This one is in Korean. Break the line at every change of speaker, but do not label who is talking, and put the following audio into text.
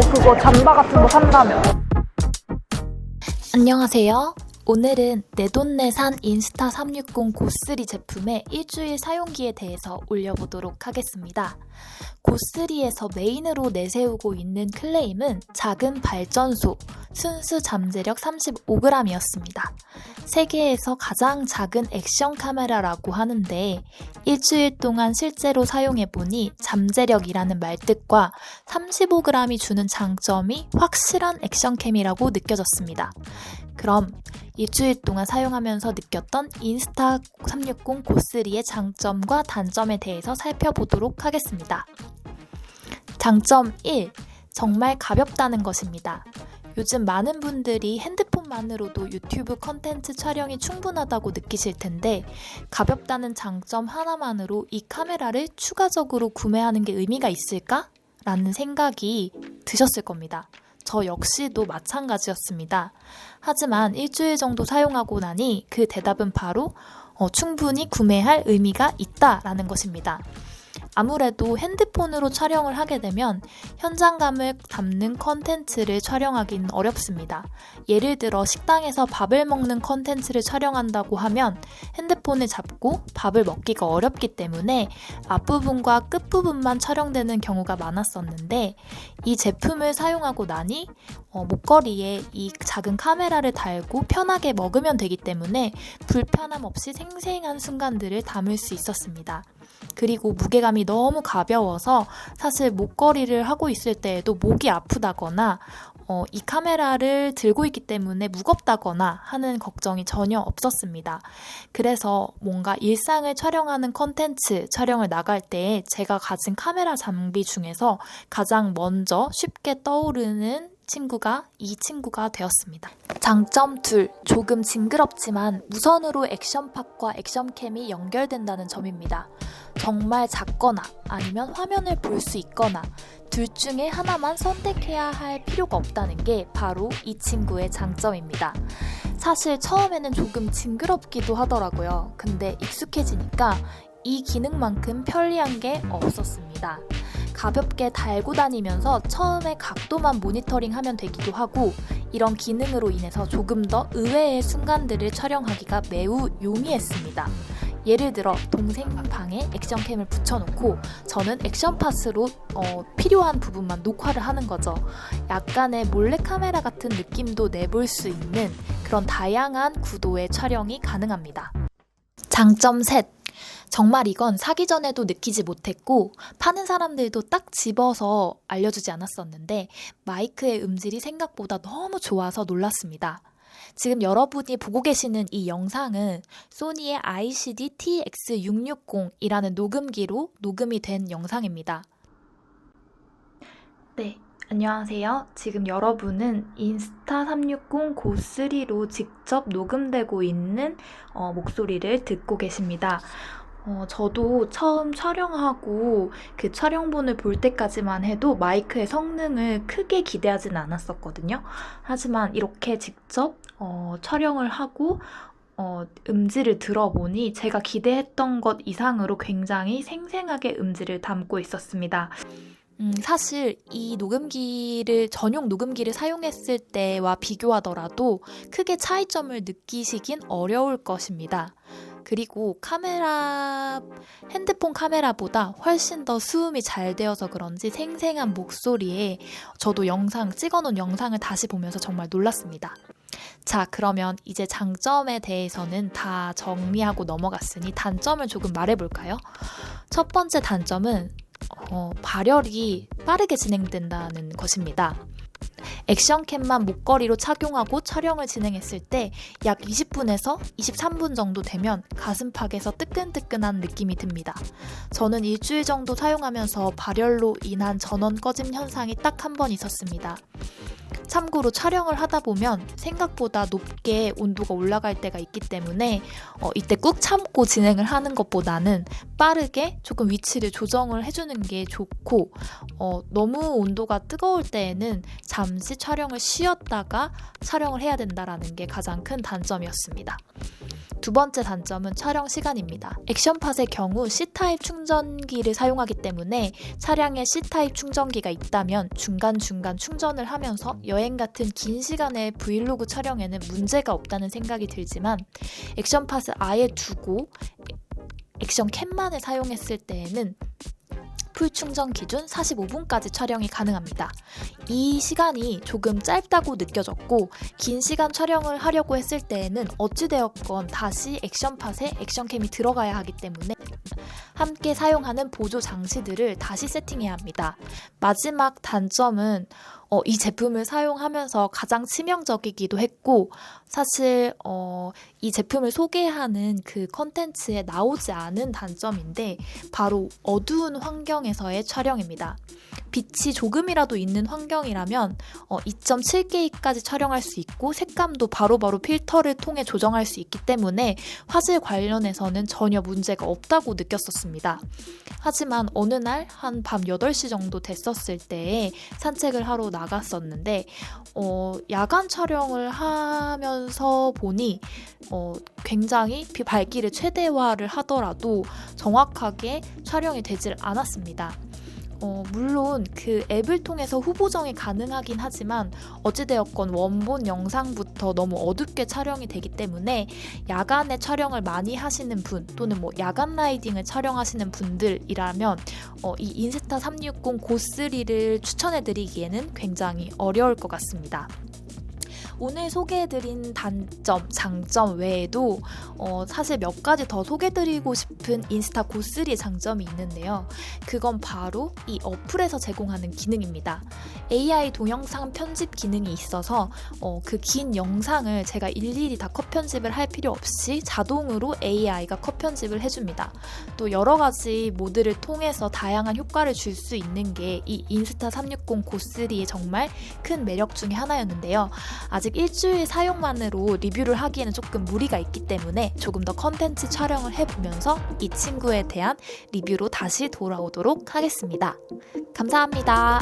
그거 잠바 같은 거 산다면.
안녕하세요. 오늘은 내돈내산 인스타 360 고3 제품의 일주일 사용기에 대해서 올려보도록 하겠습니다. 고3에서 메인으로 내세우고 있는 클레임은 작은 발전소, 순수 잠재력 35g이었습니다. 세계에서 가장 작은 액션 카메라라고 하는데 일주일 동안 실제로 사용해보니 잠재력이라는 말뜻과 35g이 주는 장점이 확실한 액션캠이라고 느껴졌습니다. 그럼 일주일 동안 사용하면서 느꼈던 인스타 360 고3의 장점과 단점에 대해서 살펴보도록 하겠습니다. 장점 1. 정말 가볍다는 것입니다. 요즘 많은 분들이 핸드폰만으로도 유튜브 컨텐츠 촬영이 충분하다고 느끼실 텐데 가볍다는 장점 하나만으로 이 카메라를 추가적으로 구매하는 게 의미가 있을까? 라는 생각이 드셨을 겁니다. 저 역시도 마찬가지였습니다. 하지만 일주일 정도 사용하고 나니 그 대답은 바로 충분히 구매할 의미가 있다라는 것입니다. 아무래도 핸드폰으로 촬영을 하게 되면 현장감을 담는 컨텐츠를 촬영하기는 어렵습니다. 예를 들어 식당에서 밥을 먹는 컨텐츠를 촬영한다고 하면 핸드폰을 잡고 밥을 먹기가 어렵기 때문에 앞부분과 끝부분만 촬영되는 경우가 많았었는데 이 제품을 사용하고 나니 목걸이에 이 작은 카메라를 달고 편하게 먹으면 되기 때문에 불편함 없이 생생한 순간들을 담을 수 있었습니다. 그리고 무게감이 너무 가벼워서 사실 목걸이를 하고 있을 때에도 목이 아프다거나 이 카메라를 들고 있기 때문에 무겁다거나 하는 걱정이 전혀 없었습니다. 그래서 뭔가 일상을 촬영하는 컨텐츠 촬영을 나갈 때 제가 가진 카메라 장비 중에서 가장 먼저 쉽게 떠오르는 친구가 이 친구가 되었습니다. 장점 2. 조금 징그럽지만 무선으로 액션팟과 액션캠이 연결된다는 점입니다. 정말 작거나 아니면 화면을 볼 수 있거나 둘 중에 하나만 선택해야 할 필요가 없다는 게 바로 이 친구의 장점입니다. 사실 처음에는 조금 징그럽기도 하더라고요. 근데 익숙해지니까 이 기능만큼 편리한 게 없었습니다. 가볍게 달고 다니면서 처음에 각도만 모니터링하면 되기도 하고 이런 기능으로 인해서 조금 더 의외의 순간들을 촬영하기가 매우 용이했습니다. 예를 들어 동생 방에 액션캠을 붙여놓고 저는 액션팟으로 필요한 부분만 녹화를 하는 거죠. 약간의 몰래카메라 같은 느낌도 내볼 수 있는 그런 다양한 구도의 촬영이 가능합니다. 장점 3. 정말 이건 사기 전에도 느끼지 못했고 파는 사람들도 딱 집어서 알려주지 않았었는데 마이크의 음질이 생각보다 너무 좋아서 놀랐습니다. 지금 여러분이 보고 계시는 이 영상은 소니의 ICD-TX660이라는 녹음기로 녹음이 된 영상입니다. 네, 안녕하세요. 지금 여러분은 인스타 360 고3로 직접 녹음되고 있는 목소리를 듣고 계십니다. 저도 처음 촬영하고 그 촬영본을 볼 때까지만 해도 마이크의 성능을 크게 기대하진 않았었거든요. 하지만 이렇게 직접 촬영을 하고 음질을 들어보니 제가 기대했던 것 이상으로 굉장히 생생하게 음질을 담고 있었습니다. 사실 이 전용 녹음기를 사용했을 때와 비교하더라도 크게 차이점을 느끼시긴 어려울 것입니다. 그리고 핸드폰 카메라보다 훨씬 더 수음이 잘 되어서 그런지 생생한 목소리에 저도 찍어놓은 영상을 다시 보면서 정말 놀랐습니다. 자, 그러면 이제 장점에 대해서는 다 정리하고 넘어갔으니 단점을 조금 말해볼까요? 첫 번째 단점은 발열이 빠르게 진행된다는 것입니다. 액션캠만 목걸이로 착용하고 촬영을 진행했을 때 약 20분에서 23분 정도 되면 가슴팍에서 뜨끈뜨끈한 느낌이 듭니다. 저는 일주일 정도 사용하면서 발열로 인한 전원 꺼짐 현상이 딱 한 번 있었습니다. 참고로 촬영을 하다 보면 생각보다 높게 온도가 올라갈 때가 있기 때문에 이때 꾹 참고 진행을 하는 것보다는 빠르게 조금 위치를 조정을 해주는 게 좋고 너무 온도가 뜨거울 때에는 잠시 촬영을 쉬었다가 촬영을 해야 된다는 게 가장 큰 단점이었습니다. 두 번째 단점은 촬영 시간입니다. 액션팟의 경우 C타입 충전기를 사용하기 때문에 차량에 C타입 충전기가 있다면 중간중간 충전을 하면서 여행 같은 긴 시간의 브이로그 촬영에는 문제가 없다는 생각이 들지만 액션팟을 아예 두고 액션캠만을 사용했을 때에는 풀 충전 기준 45분까지 촬영이 가능합니다. 이 시간이 조금 짧다고 느껴졌고 긴 시간 촬영을 하려고 했을 때에는 어찌되었건 다시 액션팟에 액션캠이 들어가야 하기 때문에 함께 사용하는 보조 장치들을 다시 세팅해야 합니다. 마지막 단점은 이 제품을 사용하면서 가장 치명적이기도 했고 사실 이 제품을 소개하는 그 컨텐츠에 나오지 않은 단점인데 바로 어두운 환경에서의 촬영입니다. 빛이 조금이라도 있는 환경이라면 2.7K까지 촬영할 수 있고 색감도 바로바로 필터를 통해 조정할 수 있기 때문에 화질 관련해서는 전혀 문제가 없다고 느꼈었습니다. 하지만 어느 날 한 밤 8시 정도 됐었을 때에 산책을 하러 나갔었는데 야간 촬영을 하면서 보니 굉장히 밝기를 최대화를 하더라도 정확하게 촬영이 되질 않았습니다. 물론 그 앱을 통해서 후보정이 가능하긴 하지만 어찌되었건 원본 영상부터 너무 어둡게 촬영이 되기 때문에 야간에 촬영을 많이 하시는 분 또는 야간 라이딩을 촬영하시는 분들이라면 이 인스타 360 고3를 추천해드리기에는 굉장히 어려울 것 같습니다. 오늘 소개해드린 단점, 장점 외에도 사실 몇 가지 더 소개해드리고 싶은 인스타 고3의 장점이 있는데요. 그건 바로 이 어플에서 제공하는 기능입니다. AI 동영상 편집 기능이 있어서 그 긴 영상을 제가 일일이 다 컷 편집을 할 필요 없이 자동으로 AI가 컷 편집을 해줍니다. 또 여러 가지 모드를 통해서 다양한 효과를 줄 수 있는 게 이 인스타 360 고3의 정말 큰 매력 중에 하나였는데요. 아직 일주일 사용만으로 리뷰를 하기에는 조금 무리가 있기 때문에 조금 더 컨텐츠 촬영을 해보면서 이 친구에 대한 리뷰로 다시 돌아오도록 하겠습니다. 감사합니다.